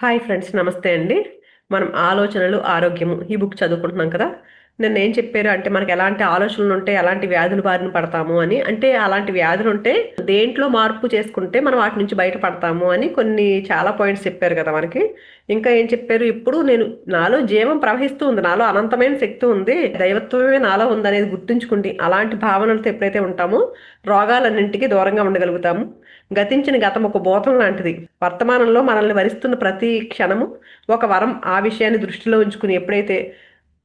Hi friends, నమస్తే అండి. మనం ఆలోచనలు, ఆరోగ్యము ఈ బుక్ చదువుకుంటున్నాం కదా. నిన్న ఏం చెప్పారు అంటే మనకి ఎలాంటి ఆలోచనలు ఉంటే ఎలాంటి వ్యాధుల బారిన పడతాము అని, అంటే అలాంటి వ్యాధులు ఉంటే దేంట్లో మార్పు చేసుకుంటే మనం వాటి నుంచి బయటపడతాము అని కొన్ని చాలా పాయింట్స్ చెప్పారు కదా మనకి. ఇంకా ఏం చెప్పారు, ఇప్పుడు నేను నాలో జీవం ప్రవహిస్తూ ఉంది, నాలో అనంతమైన శక్తి ఉంది, దైవత్వమే నాలో ఉంది అనేది గుర్తుంచుకుంటే అలాంటి భావనలతో ఎప్పుడైతే ఉంటామో రోగాలన్నింటికి దూరంగా ఉండగలుగుతాము. గతించిన గతం ఒక భూతం లాంటిది, వర్తమానంలో మనల్ని వరిస్తున్న ప్రతి క్షణము ఒక వరం. ఆ విషయాన్ని దృష్టిలో ఉంచుకుని ఎప్పుడైతే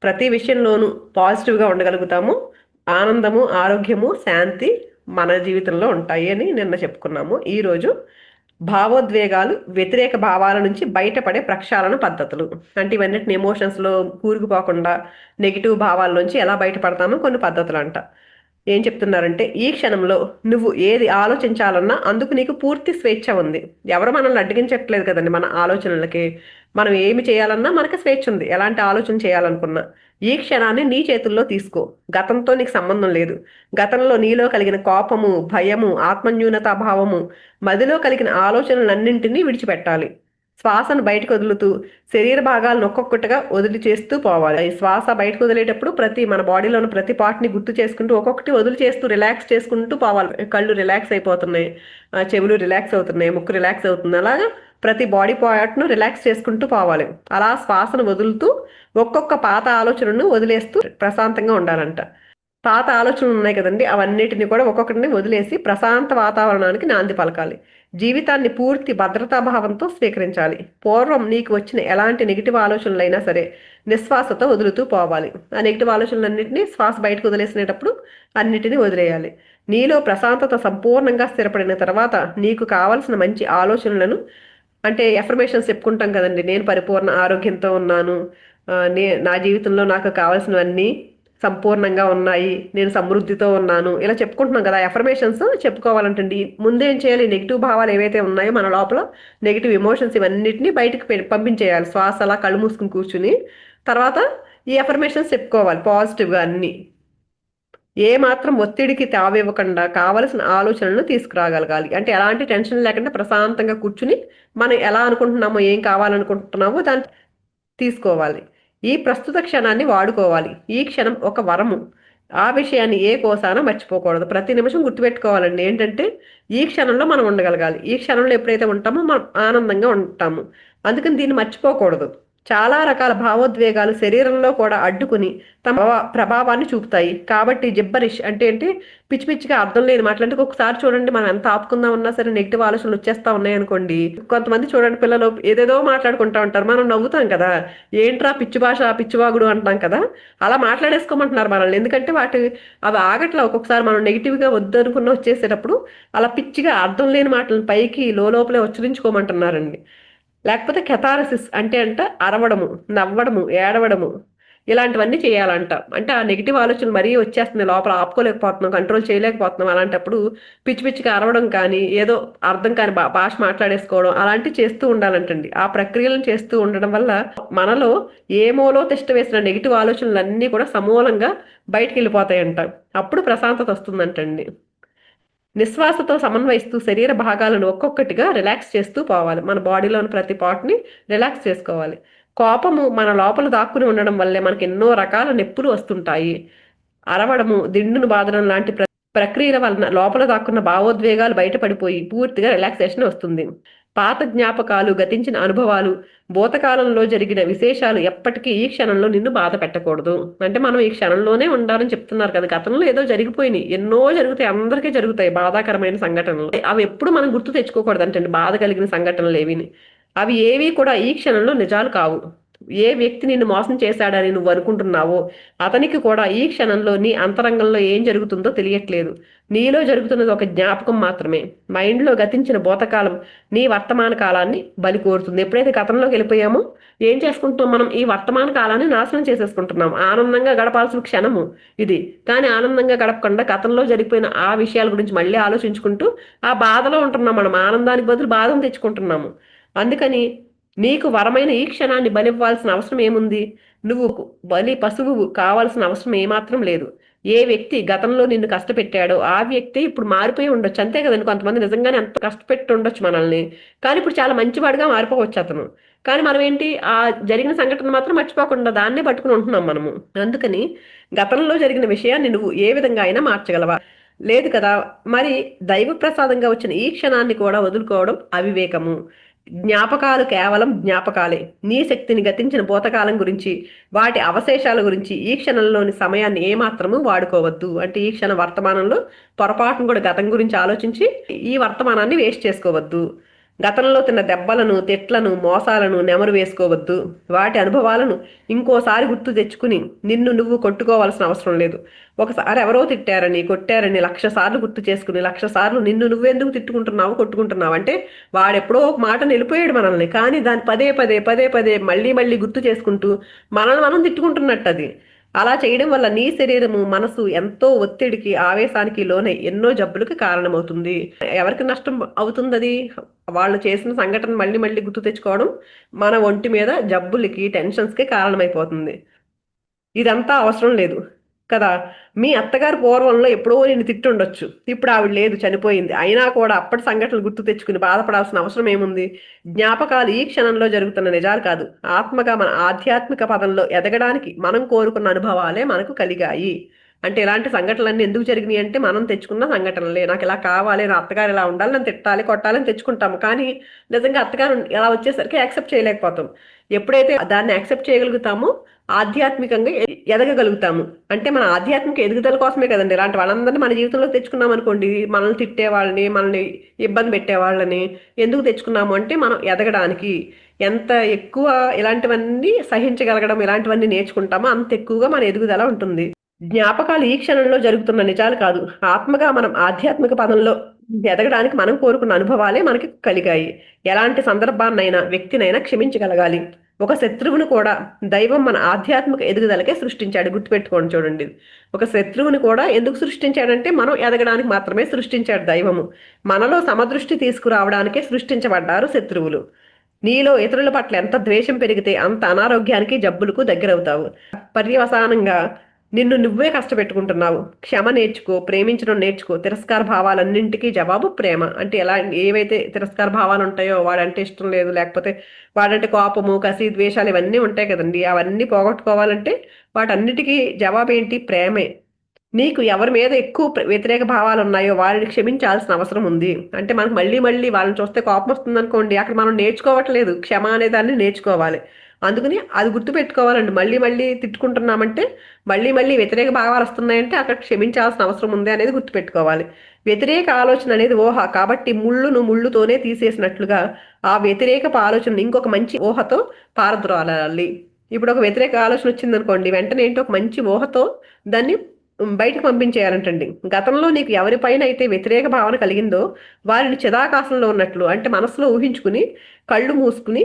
ప్రతి విషయంలోనూ పాజిటివ్గా ఉండగలుగుతామో ఆనందము, ఆరోగ్యము, శాంతి మన జీవితంలో ఉంటాయి అని నిన్న చెప్పుకున్నాము. ఈరోజు భావోద్వేగాలు, వ్యతిరేక భావాల నుంచి బయటపడే ప్రక్షాళన పద్ధతులు, అంటే ఇవన్నిటిని ఎమోషన్స్లో కూరుకుపోకుండా నెగిటివ్ భావాల నుంచి ఎలా బయటపడతామో కొన్ని పద్ధతులు అంట. ఏం చెప్తున్నారంటే, ఈ క్షణంలో నువ్వు ఏది ఆలోచించాలన్నా అందుకు నీకు పూర్తి స్వేచ్ఛ ఉంది. ఎవరు మనల్ని అడ్డగించట్లేదు కదండి మన ఆలోచనలకి. మనం ఏమి చేయాలన్నా మనకి స్వేచ్ఛ ఉంది, ఎలాంటి ఆలోచన చేయాలనుకున్నా. ఈ క్షణాన్ని నీ చేతుల్లో తీసుకో. గతంతో నీకు సంబంధం లేదు. గతంలో నీలో కలిగిన కోపము, భయము, ఆత్మన్యూనతా భావము, మదిలో కలిగిన ఆలోచనలన్నింటినీ విడిచిపెట్టాలి. శ్వాసను బయటకు వదులుతూ శరీర భాగాలను ఒక్కొక్కటిగా వదిలి చేస్తూ పోవాలి. ఈ శ్వాస బయటకు వదిలేటప్పుడు మన బాడీలోని ప్రతి పార్ట్ని గుర్తు చేసుకుంటూ ఒక్కొక్కటి వదిలి చేస్తూ రిలాక్స్ చేసుకుంటూ పోవాలి. కళ్ళు రిలాక్స్ అయిపోతున్నాయి, చెవులు రిలాక్స్ అవుతున్నాయి, ముక్కు రిలాక్స్ అవుతుంది. అలాగా ప్రతి బాడీ పార్ట్ను రిలాక్స్ చేసుకుంటూ పోవాలి. అలా శ్వాసను వదులుతూ ఒక్కొక్క పాత ఆలోచనను వదిలేస్తూ ప్రశాంతంగా ఉండాలంట. పాత ఆలోచనలు ఉన్నాయి కదండి, అవన్నిటిని కూడా ఒక్కొక్కటిని వదిలేసి ప్రశాంత వాతావరణానికి నాంది పలకాలి. జీవితాన్ని పూర్తి భద్రతాభావంతో స్వీకరించాలి. పూర్వం నీకు వచ్చిన ఎలాంటి నెగిటివ్ ఆలోచనలైనా సరే నిశ్వాసతో వదులుతూ పోవాలి. ఆ నెగిటివ్ ఆలోచనలన్నింటినీ శ్వాస బయటకు వదిలేసినప్పుడు అన్నిటినీ వదిలేయాలి. నీలో ప్రశాంతత సంపూర్ణంగా స్థిరపడిన తర్వాత నీకు కావలసిన మంచి ఆలోచనలను, అంటే ఎఫర్మేషన్స్ చెప్పుకుంటాం కదండి, నేను పరిపూర్ణ ఆరోగ్యంతో ఉన్నాను, నా జీవితంలో నాకు కావాల్సినవన్నీ సంపూర్ణంగా ఉన్నాయి, నేను సమృద్ధితో ఉన్నాను, ఇలా చెప్పుకుంటున్నాం కదా. ఎఫర్మేషన్స్ చెప్పుకోవాలంటండి ముందు ఏం చేయాలి, నెగిటివ్ భావాలు ఏవైతే ఉన్నాయో మన లోపల నెగిటివ్ ఎమోషన్స్ ఇవన్నిటిని బయటకు పంపించేయాలి. శ్వాస అలా కళ్ళు మూసుకుని కూర్చుని తర్వాత ఈ ఎఫర్మేషన్స్ చెప్పుకోవాలి పాజిటివ్గా అన్ని. ఏ మాత్రం ఒత్తిడికి తావివ్వకుండా కావలసిన ఆలోచనలను తీసుకురాగలగాలి. అంటే ఎలాంటి టెన్షన్ లేకుండా ప్రశాంతంగా కూర్చుని మనం ఎలా అనుకుంటున్నామో, ఏం కావాలనుకుంటున్నామో దాన్ని తీసుకోవాలి. ఈ ప్రస్తుత క్షణాన్ని వాడుకోవాలి. ఈ క్షణం ఒక వరము. ఆ విషయాన్ని ఏ కోసాన మర్చిపోకూడదు. ప్రతి నిమిషం గుర్తుపెట్టుకోవాలండి. ఏంటంటే ఈ క్షణంలో మనం ఉండగలగాలి. ఈ క్షణంలో ఎప్పుడైతే ఉంటామో మనం ఆనందంగా ఉంటాము. అందుకని దీన్ని మర్చిపోకూడదు. చాలా రకాల భావోద్వేగాలు శరీరంలో కూడా అడ్డుకుని తమ ప్రభావాన్ని చూపుతాయి. కాబట్టి జిబ్బరిష్ అంటే ఏంటి, పిచ్చి పిచ్చిగా అర్థం లేని మాటలంటే ఒకసారి చూడండి, మనం ఎంత ఆపుకుందాం ఉన్నా సరే నెగిటివ్ ఆలోచనలు వచ్చేస్తా ఉన్నాయి అనుకోండి. కొంతమంది చూడండి, పిల్లలు ఏదేదో మాట్లాడుకుంటా ఉంటారు, మనం నవ్వుతాం కదా, ఏంట్రా పిచ్చి భాష, పిచ్చివాగుడు అంటాం కదా. అలా మాట్లాడేసుకోమంటున్నారు మనల్ని. ఎందుకంటే అవి ఆగట్లా. ఒక్కొక్కసారి మనం నెగిటివ్గా వద్దు అనుకున్న వచ్చేసేటప్పుడు అలా పిచ్చిగా అర్థం లేని మాటలను పైకి లోపలే ఉచ్చరించుకోమంటున్నారండి. లేకపోతే కెథారసిస్ అంటే అరవడము, నవ్వడము, ఏడవడము, ఇలాంటివన్నీ చేయాలంట. అంటే ఆ నెగిటివ్ ఆలోచనలు మరీ వచ్చేస్తుంది, లోపల ఆపుకోలేకపోతున్నాం, కంట్రోల్ చేయలేకపోతున్నాం. అలాంటప్పుడు పిచ్చి పిచ్చిగా అరవడం కానీ, ఏదో అర్థం కాని భాష మాట్లాడేసుకోవడం అలాంటివి చేస్తూ ఉండాలంటండి. ఆ ప్రక్రియలను చేస్తూ ఉండడం వల్ల మనలో ఏమోలో తిష్ట వేసిన నెగిటివ్ ఆలోచనలు కూడా సమూలంగా బయటికి వెళ్ళిపోతాయంట. అప్పుడు ప్రశాంతత వస్తుందంటండి. నిశ్వాసతో సమన్వయిస్తూ శరీర భాగాలను ఒక్కొక్కటిగా రిలాక్స్ చేస్తూ పోవాలి. మన బాడీలోని ప్రతి పార్ట్ని రిలాక్స్ చేసుకోవాలి. కోపము మన లోపల దాక్కుని ఉండడం వల్లే మనకి ఎన్నో రకాల నొప్పులు వస్తుంటాయి. అరవడము, దిండును బాదడం లాంటి ప్రక్రియల వలన లోపల దాక్కున్న భావోద్వేగాలు బయటపడిపోయి పూర్తిగా రిలాక్సేషన్ వస్తుంది. పాత జ్ఞాపకాలు, గతించిన అనుభవాలు, భూతకాలంలో జరిగిన విశేషాలు ఎప్పటికీ ఈ క్షణంలో నిన్ను బాధ పెట్టకూడదు. అంటే మనం ఈ క్షణంలోనే ఉండాలని చెప్తున్నారు కదా. గతంలో ఏదో జరిగిపోయినాయి, ఎన్నో జరుగుతాయి, అందరికీ జరుగుతాయి బాధాకరమైన సంఘటనలు. అవి ఎప్పుడు మనం గుర్తు తెచ్చుకోకూడదు అంటే బాధ కలిగిన సంఘటనలు ఏవిని. అవి ఏవి కూడా ఈ క్షణంలో నిజాలు కావు. ఏ వ్యక్తి నిన్ను మోసం చేశాడని నువ్వు అనుకుంటున్నావో అతనికి కూడా ఈ క్షణంలో నీ అంతరంగంలో ఏం జరుగుతుందో తెలియట్లేదు. నీలో జరుగుతున్నది ఒక జ్ఞాపకం మాత్రమే. మైండ్లో గతించిన భూతకాలం నీ వర్తమాన కాలాన్ని బలి కోరుతుంది. ఎప్పుడైతే గతంలోకి వెళ్ళిపోయామో ఏం చేసుకుంటున్నాం, మనం ఈ వర్తమాన కాలాన్ని నాశనం చేసేసుకుంటున్నాం. ఆనందంగా గడపాల్సిన క్షణము ఇది, కానీ ఆనందంగా గడపకుండా గతంలో జరిగిపోయిన ఆ విషయాల గురించి మళ్ళీ ఆలోచించుకుంటూ ఆ బాధలో ఉంటున్నాం. మనం ఆనందానికి బదులు బాధను తెచ్చుకుంటున్నాము. అందుకని నీకు వరమైన ఈ క్షణాన్ని బలివ్వాల్సిన అవసరం ఏముంది? నువ్వు బలి పశువు కావాల్సిన అవసరం ఏమాత్రం లేదు. ఏ వ్యక్తి గతంలో నిన్ను కష్టపెట్టాడో ఆ వ్యక్తి ఇప్పుడు మారిపోయి ఉండొచ్చు, అంతే కదండి. కొంతమంది నిజంగానే ఎంత కష్టపెట్టి ఉండొచ్చు మనల్ని, కానీ ఇప్పుడు చాలా మంచివాడిగా మారిపోవచ్చు అతను. కానీ మనం ఏంటి, ఆ జరిగిన సంఘటన మాత్రం మర్చిపోకుండా దాన్నే పట్టుకుని ఉంటున్నాం మనము. అందుకని గతంలో జరిగిన విషయాన్ని నువ్వు ఏ విధంగా అయినా మార్చగలవా? లేదు కదా. మరి దైవ ప్రసాదంగా వచ్చిన ఈ క్షణాన్ని కూడా వదులుకోవడం అవివేకము. జ్ఞాపకాలు కేవలం జ్ఞాపకాలే. నీ శక్తిని గతించిన భూతకాలం గురించి, వాటి అవశేషాల గురించి ఈ క్షణంలోని సమయాన్ని ఏమాత్రము వాడుకోవద్దు. అంటే ఈ క్షణ వర్తమానంలో పొరపాటును కూడా గతం గురించి ఆలోచించి ఈ వర్తమానాన్ని వేస్ట్ చేసుకోవద్దు. గతంలో తిన్న దెబ్బలను, తిట్లను, మోసాలను నెమరు వేసుకోవద్దు. వాటి అనుభవాలను ఇంకోసారి గుర్తు తెచ్చుకుని నిన్ను నువ్వు కొట్టుకోవాల్సిన అవసరం లేదు. ఒకసారి ఎవరో తిట్టారని, కొట్టారని 1,00,000 సార్లు గుర్తు చేసుకుని 1,00,000 సార్లు నిన్ను నువ్వెందుకు తిట్టుకుంటున్నావు, కొట్టుకుంటున్నావు అంటే వాడెప్పుడో ఒక మాట నిలిపోయాడు మనల్ని. కానీ దాన్ని పదే పదే పదే పదే మళ్ళీ మళ్ళీ గుర్తు చేసుకుంటూ మనల్ని మనం తిట్టుకుంటున్నట్టు అది. అలా చేయడం వల్ల నీ శరీరము, మనసు ఎంతో ఒత్తిడికి, ఆవేశానికి లోనై ఎన్నో జబ్బులకు కారణమవుతుంది. ఎవరికి నష్టం అవుతుంది అది? వాళ్ళు చేసిన సంఘటన మళ్ళీ మళ్ళీ గుర్తు తెచ్చుకోవడం మన ఒంటి మీద జబ్బులకి, టెన్షన్స్కి కారణమైపోతుంది. ఇదంతా అవసరం లేదు కదా. మీ అత్తగారు పూర్వంలో ఎప్పుడో నేను తిట్టుండొచ్చు, ఇప్పుడు ఆవిడ లేదు, చనిపోయింది. అయినా కూడా అప్పటి సంఘటనలు గుర్తు తెచ్చుకుని బాధపడాల్సిన అవసరం ఏముంది? జ్ఞాపకాలు ఈ క్షణంలో జరుగుతున్న నిజాలు కాదు. ఆత్మగా మన ఆధ్యాత్మిక పదంలో ఎదగడానికి మనం కోరుకున్న అనుభవాలే మనకు కలిగాయి. అంటే ఇలాంటి సంఘటనలన్నీ ఎందుకు జరిగినాయి అంటే మనం తెచ్చుకున్న సంఘటనలే. నాకు ఇలా కావాలి, నా అత్తగారు ఇలా ఉండాలి, నన్ను తిట్టాలి, కొట్టాలని తెచ్చుకుంటాము. కానీ నిజంగా అత్తగారు ఎలా వచ్చేసరికి యాక్సెప్ట్ చేయలేకపోతాం. ఎప్పుడైతే దాన్ని యాక్సెప్ట్ చేయగలుగుతామో ఆధ్యాత్మికంగా ఎదగగలుగుతాము. అంటే మన ఆధ్యాత్మిక ఎదుగుదల కోసమే కదండి ఇలాంటి వాళ్ళందరినీ మన జీవితంలో తెచ్చుకున్నాం అనుకోండి. మనల్ని తిట్టే వాళ్ళని, మనల్ని ఇబ్బంది పెట్టే వాళ్ళని ఎందుకు తెచ్చుకున్నాము అంటే మనం ఎదగడానికి. ఎంత ఎక్కువ ఇలాంటివన్నీ సహించగలగడం, ఇలాంటివన్నీ నేర్చుకుంటామో అంత ఎక్కువగా మన ఎదుగుదల ఉంటుంది. జ్ఞాపకాలు ఈ క్షణంలో జరుగుతున్న నిజాలు కాదు. ఆత్మగా మనం ఆధ్యాత్మిక పదంలో ఎదగడానికి మనం కోరుకున్న అనుభవాలే మనకి కలిగాయి. ఎలాంటి సందర్భాన్నైనా, వ్యక్తినైనా క్షమించగలగాలి. ఒక శత్రువును కూడా దైవం మన ఆధ్యాత్మిక ఎదుగుదలకే సృష్టించాడు. గుర్తుపెట్టుకోండి చూడండి. ఒక శత్రువుని కూడా ఎందుకు సృష్టించాడంటే మనం ఎదగడానికి మాత్రమే సృష్టించాడు దైవము. మనలో సమదృష్టి తీసుకురావడానికే సృష్టించబడ్డారు శత్రువులు. నీలో ఇతరుల పట్ల ఎంత ద్వేషం పెరిగితే అంత అనారోగ్యానికి, జబ్బులకు దగ్గరవుతావు. పర్యవసానంగా నిన్ను నువ్వే కష్టపెట్టుకుంటున్నావు. క్షమ నేర్చుకో, ప్రేమించడం నేర్చుకో. తిరస్కార భావాలన్నింటికీ జవాబు ప్రేమ. అంటే ఎలా, ఏవైతే తిరస్కార భావాలు ఉంటాయో, వాడంటే ఇష్టం లేదు, లేకపోతే వాడంటే కోపము, కసి, ద్వేషాలు ఇవన్నీ ఉంటాయి కదండి. అవన్నీ పోగొట్టుకోవాలంటే వాటన్నిటికీ జవాబు ఏంటి? ప్రేమే. నీకు ఎవరి మీద ఎక్కువ వ్యతిరేక భావాలు ఉన్నాయో వారిని క్షమించాల్సిన అవసరం ఉంది. అంటే మనకు మళ్ళీ మళ్ళీ వాళ్ళని చూస్తే కోపం వస్తుంది అనుకోండి, అక్కడ మనం నేర్చుకోవట్లేదు, క్షమ అనే దాన్ని నేర్చుకోవాలి. అందుకని అది గుర్తుపెట్టుకోవాలండి. మళ్ళీ మళ్ళీ తిట్టుకుంటున్నామంటే, మళ్ళీ మళ్ళీ వ్యతిరేక భావాలు వస్తున్నాయంటే అక్కడ క్షమించాల్సిన అవసరం ఉంది అనేది గుర్తుపెట్టుకోవాలి. వ్యతిరేక ఆలోచన అనేది ఊహ కాబట్టి ముళ్ళును ముళ్ళుతోనే తీసేసినట్లుగా ఆ వ్యతిరేకపు ఆలోచన ఇంకొక మంచి ఊహతో పారద్రోలాలి. ఇప్పుడు ఒక వ్యతిరేక ఆలోచన వచ్చింది అనుకోండి, వెంటనే ఏంటో ఒక మంచి ఊహతో దాన్ని బయటకు పంపించేయాలంటండి. గతంలో నీకు ఎవరిపైన అయితే వ్యతిరేక భావన కలిగిందో వారిని చిదాకాశంలో ఉన్నట్లు, అంటే మనసులో ఊహించుకుని కళ్ళు మూసుకుని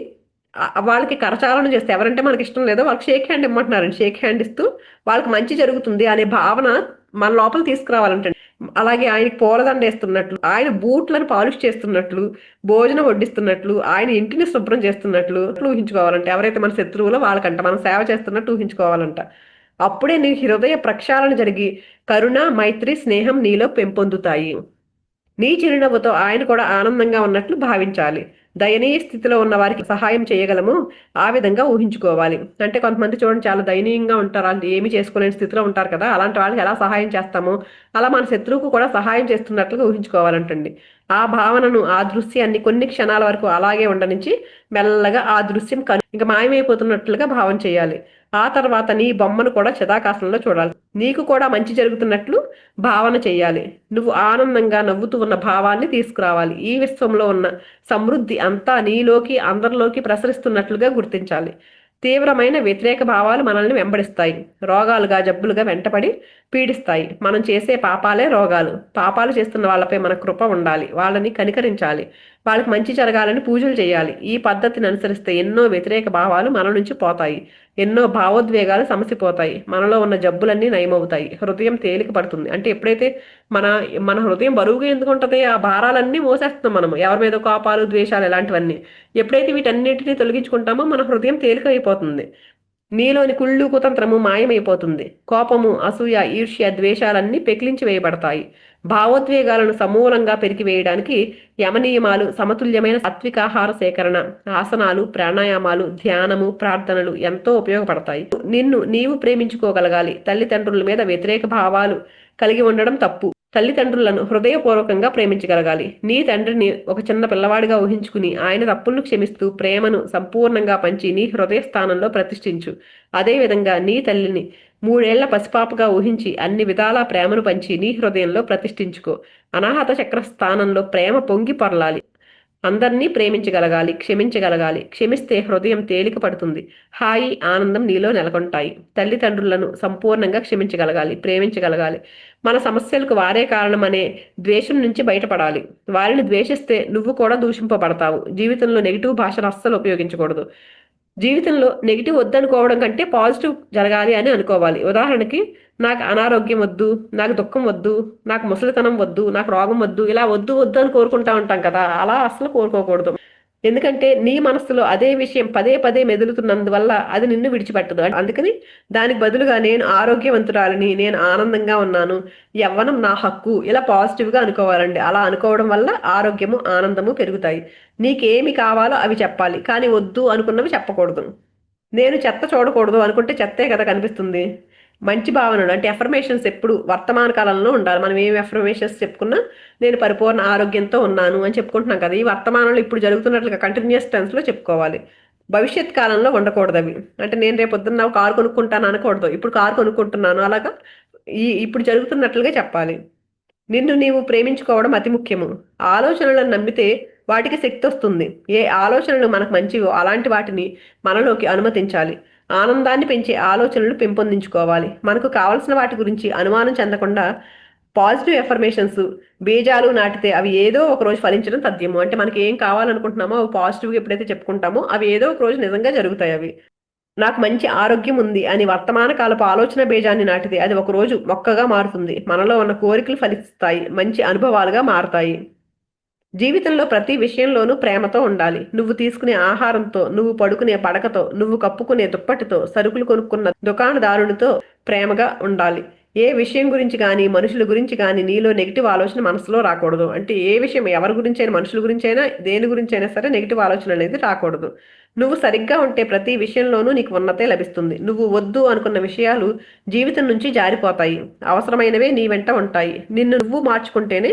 వాళ్ళకి కరచాలనం చేస్తే, ఎవరంటే మనకి ఇష్టం లేదో వాళ్ళకి షేక్ హ్యాండ్ ఇమ్మంటున్నారండి. షేక్ హ్యాండ్ ఇస్తూ వాళ్ళకి మంచి జరుగుతుంది అనే భావన మన లోపల తీసుకురావాలంటండి. అలాగే ఆయనకి పూలదండ వేస్తున్నట్లు, ఆయన బూట్లను పాలిష్ చేస్తున్నట్లు, భోజనం వడ్డిస్తున్నట్లు, ఆయన ఇంటిని శుభ్రం చేస్తున్నట్లు ఊహించుకోవాలంట. ఎవరైతే మన శత్రువులో వాళ్ళకంట మనం సేవ చేస్తున్నట్టు ఊహించుకోవాలంట. అప్పుడే నీ హృదయ ప్రక్షాళన జరిగి కరుణ, మైత్రి, స్నేహం నీలో పెంపొందుతాయి. నీ చిరునవ్వుతో ఆయన కూడా ఆనందంగా ఉన్నట్లు భావించాలి. దయనీయ స్థితిలో ఉన్న వారికి సహాయం చేయగలము ఆ విధంగా ఊహించుకోవాలి. అంటే కొంతమంది చూడండి చాలా దయనీయంగా ఉంటారు, వాళ్ళు ఏమి చేసుకోలేని స్థితిలో ఉంటారు కదా. అలాంటి వాళ్ళకి ఎలా సహాయం చేస్తామో అలా మన శత్రువుకు కూడా సహాయం చేస్తున్నట్లుగా ఊహించుకోవాలంటండి. ఆ భావనను, ఆ దృశ్యాన్ని కొన్ని క్షణాల వరకు అలాగే ఉండనించి మెల్లగా ఆ దృశ్యం ఇంకా మాయమైపోతున్నట్లుగా భావం చేయాలి. ఆ తర్వాత నీ బొమ్మను కూడా చిదాకాశంలో చూడాలి. నీకు కూడా మంచి జరుగుతున్నట్లు భావన చెయ్యాలి. నువ్వు ఆనందంగా నవ్వుతూ ఉన్న భావాన్ని తీసుకురావాలి. ఈ విశ్వంలో ఉన్న సమృద్ధి అంతా నీలోకి, అందరిలోకి ప్రసరిస్తున్నట్లుగా గుర్తించాలి. తీవ్రమైన వ్యతిరేక భావాలు మనల్ని వెంబడిస్తాయి. రోగాలుగా, జబ్బులుగా వెంటపడి పీడిస్తాయి. మనం చేసే పాపాలే రోగాలు. పాపాలు చేస్తున్న వాళ్ళపై మన కృప ఉండాలి. వాళ్ళని కనికరించాలి. వాళ్ళకి మంచి జరగాలని పూజలు చేయాలి. ఈ పద్ధతిని అనుసరిస్తే ఎన్నో వ్యతిరేక భావాలు మన నుంచి పోతాయి. ఎన్నో భావోద్వేగాలు సమసిపోతాయి. మనలో ఉన్న జబ్బులన్నీ నయమవుతాయి. హృదయం తేలిక పడుతుంది. అంటే ఎప్పుడైతే మన మన హృదయం బరువుగా ఎందుకు ఉంటుంది? ఆ భారాలన్నీ మోసేస్తున్నాం మనం, ఎవరి మీద కోపాలు, ద్వేషాలు ఇలాంటివన్నీ. ఎప్పుడైతే వీటన్నిటిని తొలగించుకుంటామో మన హృదయం తేలిక అయిపోతుంది. నీలోని కుళ్ళు కుతంత్రము మాయమైపోతుంది. కోపము, అసూయ, ఈర్ష్య, ద్వేషాలన్నీ పెకిలించి వేయబడతాయి. భావోద్వేగాలను సమూలంగా పెరికివేయడానికి యమనియమాలు, సమతుల్యమైన సాత్వికాహార సేకరణ, ఆసనాలు, ప్రాణాయామాలు, ధ్యానము, ప్రార్థనలు ఎంతో ఉపయోగపడతాయి. నిన్ను నీవు ప్రేమించుకోగలగాలి. తల్లిదండ్రుల మీద వ్యతిరేక భావాలు కలిగి ఉండడం తప్పు. తల్లిదండ్రులను హృదయపూర్వకంగా ప్రేమించగలగాలి. నీ తండ్రిని ఒక చిన్న పిల్లవాడిగా ఊహించుకుని ఆయన తప్పులను క్షమిస్తూ ప్రేమను సంపూర్ణంగా పంచి నీ హృదయ స్థానంలో ప్రతిష్ఠించు. అదేవిధంగా నీ తల్లిని 3 ఏళ్ల పసిపాపగా ఊహించి అన్ని విధాలా ప్రేమను పంచి నీ హృదయంలో ప్రతిష్ఠించుకో. అనాహత చక్ర స్థానంలో ప్రేమ పొంగి పొరలాలి. అందరినీ ప్రేమించగలగాలి, క్షమించగలగాలి. క్షమిస్తే హృదయం తేలిక పడుతుంది. హాయి, ఆనందం నీలో నెలకొంటాయి. తల్లిదండ్రులను సంపూర్ణంగా క్షమించగలగాలి, ప్రేమించగలగాలి. మన సమస్యలకు వారే కారణమనే ద్వేషం నుంచి బయటపడాలి. వారిని ద్వేషిస్తే నువ్వు కూడా దూషింపబడతావు. జీవితంలో నెగిటివ్ భాషను అస్సలు ఉపయోగించకూడదు. జీవితంలో నెగిటివ్ వద్దనుకోవడం కంటే పాజిటివ్ జరగాలి అని అనుకోవాలి. ఉదాహరణకి, నాకు అనారోగ్యం వద్దు, నాకు దుఃఖం వద్దు, నాకు ముసలితనం వద్దు, నాకు రోగం వద్దు, ఇలా వద్దు వద్దు అని కోరుకుంటా ఉంటాం కదా, అలా అసలు కోరుకోకూడదు. ఎందుకంటే నీ మనసులో అదే విషయం పదే పదే మెదులుతున్నందువల్ల అది నిన్ను విడిచిపెట్టదు. అందుకని దానికి బదులుగా నేను ఆరోగ్యవంతురాలని, నేను ఆనందంగా ఉన్నాను, యవ్వనం నా హక్కు, ఇలా పాజిటివ్గా అనుకోవాలండి. అలా అనుకోవడం వల్ల ఆరోగ్యము, ఆనందము పెరుగుతాయి. నీకేమి కావాలో అవి చెప్పాలి, కానీ వద్దు అనుకున్నవి చెప్పకూడదు. నేను చెత్త చూడకూడదు అనుకుంటే చెత్తే కదా కనిపిస్తుంది. మంచి భావనలు అంటే ఎఫర్మేషన్స్ ఎప్పుడు వర్తమాన కాలంలో ఉండాలి. మనం ఏమి ఎఫర్మేషన్స్ చెప్పుకున్నా నేను పరిపూర్ణ ఆరోగ్యంతో ఉన్నాను అని చెప్పుకుంటున్నాం కదా, ఈ వర్తమానంలో ఇప్పుడు జరుగుతున్నట్లుగా కంటిన్యూస్ టెన్స్లో చెప్పుకోవాలి. భవిష్యత్ కాలంలో ఉండకూడదు అవి. అంటే నేను రేపు పొద్దున్న కారు కొనుక్కుంటాను అనకూడదు, ఇప్పుడు కారు కొనుక్కుంటున్నాను, అలాగా ఇప్పుడు జరుగుతున్నట్లుగా చెప్పాలి. నిన్ను నీవు ప్రేమించుకోవడం అతి ముఖ్యము. ఆలోచనలను నమ్మితే వాటికి శక్తి వస్తుంది. ఏ ఆలోచనలు మనకు మంచివో అలాంటి వాటిని మనలోకి అనుమతించాలి. ఆనందాన్ని పెంచే ఆలోచనలు పెంపొందించుకోవాలి. మనకు కావలసిన వాటి గురించి అనుమానం చెందకుండా పాజిటివ్ ఎఫర్మేషన్స్ బీజాలు నాటితే అవి ఏదో ఒక రోజు ఫలించడం తథ్యము. అంటే మనకి ఏం కావాలనుకుంటున్నామో అవి పాజిటివ్గా ఎప్పుడైతే చెప్పుకుంటామో అవి ఏదో ఒక రోజు నిజంగా జరుగుతాయి. అవి నాకు మంచి ఆరోగ్యం ఉంది అని వర్తమాన కాలపు ఆలోచన బీజాన్ని నాటితే అది ఒకరోజు మొక్కగా మారుతుంది. మనలో ఉన్న కోరికలు ఫలిస్తాయి, మంచి అనుభవాలుగా మారతాయి. జీవితంలో ప్రతి విషయంలోనూ ప్రేమతో ఉండాలి. నువ్వు తీసుకునే ఆహారంతో, నువ్వు పడుకునే పడకతో, నువ్వు కప్పుకునే దుప్పటితో, సరుకులు కొనుక్కున్న దుకాణదారునితో ప్రేమగా ఉండాలి. ఏ విషయం గురించి కానీ, మనుషుల గురించి కానీ నీలో నెగిటివ్ ఆలోచన మనసులో రాకూడదు. అంటే ఏ విషయం, ఎవరి గురించైనా, మనుషుల గురించైనా, దేని గురించైనా సరే నెగిటివ్ ఆలోచన అనేది రాకూడదు. నువ్వు సరిగ్గా ఉంటే ప్రతి విషయంలోనూ నీకు ఉన్నతే లభిస్తుంది. నువ్వు వద్దు అనుకున్న విషయాలు జీవితం నుంచి జారిపోతాయి. అవసరమైనవే నీ వెంట ఉంటాయి. నిన్ను నువ్వు మార్చుకుంటేనే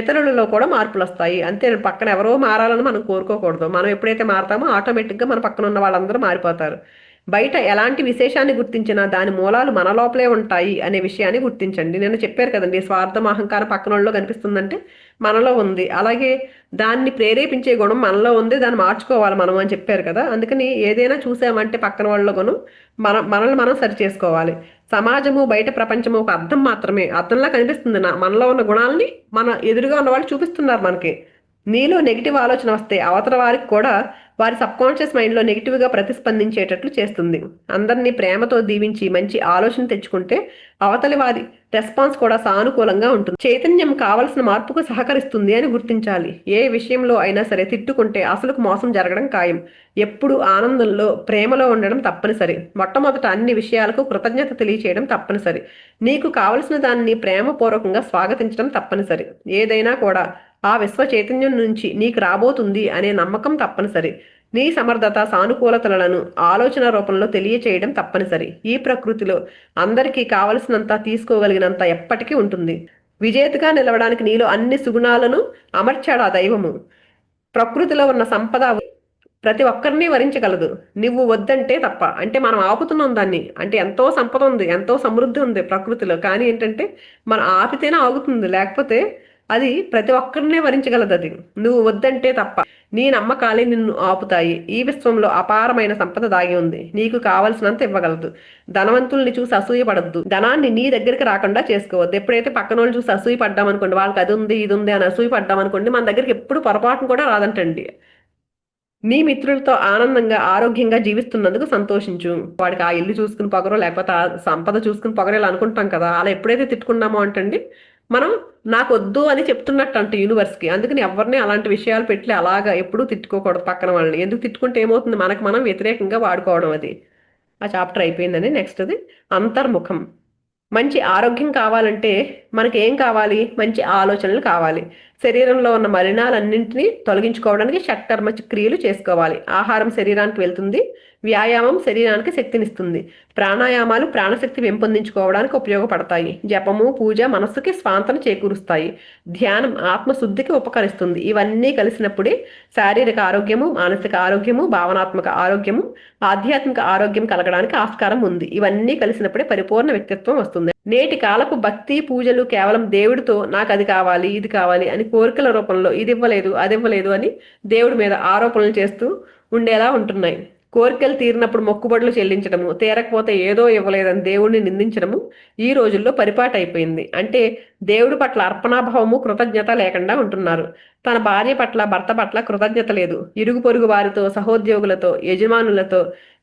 ఇతరులలో కూడా మార్పులు వస్తాయి. అంతే, పక్కన ఎవరో మారాలని మనం కోరుకోకూడదు. మనం ఎప్పుడైతే మారతామో ఆటోమేటిక్గా మన పక్కన ఉన్న వాళ్ళందరూ మారిపోతారు. బయట ఎలాంటి విశేషాన్ని గుర్తించినా దాని మూలాలు మన లోపలే ఉంటాయి అనే విషయాన్ని గుర్తించండి. నేను చెప్పారు కదండి, స్వార్థం, అహంకారం పక్కన వాళ్ళలో కనిపిస్తుందంటే మనలో ఉంది. అలాగే దాన్ని ప్రేరేపించే గుణం మనలో ఉంది, దాన్ని మార్చుకోవాలి మనం అని చెప్పారు కదా. అందుకని ఏదైనా చూసామంటే పక్కన వాళ్ళ గుణం మనల్ని మనం సరి చేసుకోవాలి. సమాజము, బయట ప్రపంచము ఒక అర్థం మాత్రమే. అర్థంలా కనిపిస్తుంది. మనలో ఉన్న గుణాలని మన ఎదురుగా ఉన్న వాళ్ళు చూపిస్తున్నారు మనకి. నీలో నెగిటివ్ ఆలోచన వస్తే అవతల వారికి కూడా వారి సబ్కాన్షియస్ మైండ్లో నెగిటివ్గా ప్రతిస్పందించేటట్లు చేస్తుంది. అందరినీ ప్రేమతో దీవించి మంచి ఆలోచన తెచ్చుకుంటే అవతలి వారి రెస్పాన్స్ కూడా సానుకూలంగా ఉంటుంది. చైతన్యం కావలసిన మార్పుకు సహకరిస్తుంది అని గుర్తించాలి. ఏ విషయంలో అయినా సరే తిట్టుకుంటే అసలుకు మోసం జరగడం ఖాయం. ఎప్పుడు ఆనందంలో, ప్రేమలో ఉండడం తప్పనిసరి. మొట్టమొదట అన్ని విషయాలకు కృతజ్ఞత తెలియచేయడం తప్పనిసరి. నీకు కావలసిన దాన్ని ప్రేమపూర్వకంగా స్వాగతించడం తప్పనిసరి. ఏదైనా కూడా ఆ విశ్వ చైతన్యం నుంచి నీకు రాబోతుంది అనే నమ్మకం తప్పనిసరి. నీ సమర్థత, సానుకూలతలను ఆలోచన రూపంలో తెలియచేయడం తప్పనిసరి. ఈ ప్రకృతిలో అందరికీ కావలసినంత, తీసుకోగలిగినంత ఎప్పటికీ ఉంటుంది. విజేతగా నిలవడానికి నీలో అన్ని సుగుణాలను అమర్చాడు ఆ దైవము. ప్రకృతిలో ఉన్న సంపద ప్రతి ఒక్కరిని వరించగలదు. నువ్వు వద్దంటే తప్ప. అంటే మనం ఆపుతున్నాం దాన్ని. అంటే ఎంతో సంపద ఉంది, ఎంతో సమృద్ధి ఉంది ప్రకృతిలో. కానీ ఏంటంటే మనం ఆపితేనే ఆగుతుంది, లేకపోతే అది ప్రతి ఒక్కరినే వరించగలదు. అది నువ్వు వద్దంటే తప్ప. నీ నమ్మకాలే నిన్ను ఆపుతాయి. ఈ విశ్వంలో అపారమైన సంపద దాగి ఉంది, నీకు కావలసినంత ఇవ్వగలదు. ధనవంతుల్ని చూసి అసూయ పడద్దు. ధనాన్ని నీ దగ్గరికి రాకుండా చేసుకోవద్దు. ఎప్పుడైతే పక్కన వాళ్ళు చూసి అసూయ పడ్డామనుకోండి, వాళ్ళకి అది ఉంది, ఇది ఉంది అని అసూయ పడ్డామనుకోండి, మన దగ్గరికి ఎప్పుడు పొరపాటును కూడా రాదంటండి. నీ మిత్రులతో ఆనందంగా, ఆరోగ్యంగా జీవిస్తున్నందుకు సంతోషించు. వాడికి ఆ ఇల్లు చూసుకుని పొగరో, లేకపోతే ఆ సంపద చూసుకుని పొగరేలా అనుకుంటాం కదా, అలా ఎప్పుడైతే తిట్టుకున్నామో అంటండి మనం నాకు వద్దు అని చెప్తున్నట్టు అంటే యూనివర్స్కి. అందుకని ఎవరిని అలాంటి విషయాలు పెట్టి అలాగా ఎప్పుడూ తిట్టుకోకూడదు పక్కన వాళ్ళని. ఎందుకు తిట్టుకుంటే ఏమవుతుంది, మనకు మనం వ్యతిరేకంగా వాడుకోవడం అది. ఆ చాప్టర్ అయిపోయిందండి. నెక్స్ట్ది అంతర్ముఖం. మంచి ఆరోగ్యం కావాలంటే మనకి ఏం కావాలి? మంచి ఆలోచనలు కావాలి. శరీరంలో ఉన్న మలినాలన్నింటినీ తొలగించుకోవడానికి షట్కర్మ క్రియలు చేసుకోవాలి. ఆహారం శరీరానికి వెళ్తుంది. వ్యాయామం శరీరానికి శక్తినిస్తుంది. ప్రాణాయామాలు ప్రాణశక్తి పెంపొందించుకోవడానికి ఉపయోగపడతాయి. జపము పూజ మనస్సుకి స్వాంతన చేకూరుస్తాయి. ధ్యానం ఆత్మశుద్ధికి ఉపకరిస్తుంది. ఇవన్నీ కలిసినప్పుడే శారీరక ఆరోగ్యము, మానసిక ఆరోగ్యము, భావనాత్మక ఆరోగ్యము, ఆధ్యాత్మిక ఆరోగ్యం కలగడానికి ఆస్కారం ఉంది. ఇవన్నీ కలిసినప్పుడే పరిపూర్ణ వ్యక్తిత్వం వస్తుంది. నేటి కాలపు భక్తి పూజలు కేవలం దేవుడితో నాకు అది కావాలి ఇది కావాలి అని కోరికల రూపంలో ఇది ఇవ్వలేదు అది ఇవ్వలేదు అని దేవుడి మీద ఆరోపణలు చేస్తూ ఉండేలా ఉంటున్నాయి. కోరికలు తీరినప్పుడు మొక్కుబడులు చెల్లించడము, తీరకపోతే ఏదో ఇవ్వలేదని దేవుడిని నిందించడము ఈ రోజుల్లో పరిపాటి అయిపోయింది. అంటే దేవుడి పట్ల అర్పణాభావము కృతజ్ఞత లేకుండా ఉంటున్నారు. తన భార్య పట్ల భర్త పట్ల కృతజ్ఞత లేదు. ఇరుగు పొరుగు వారితో సహోద్యోగులతో యజమానులతో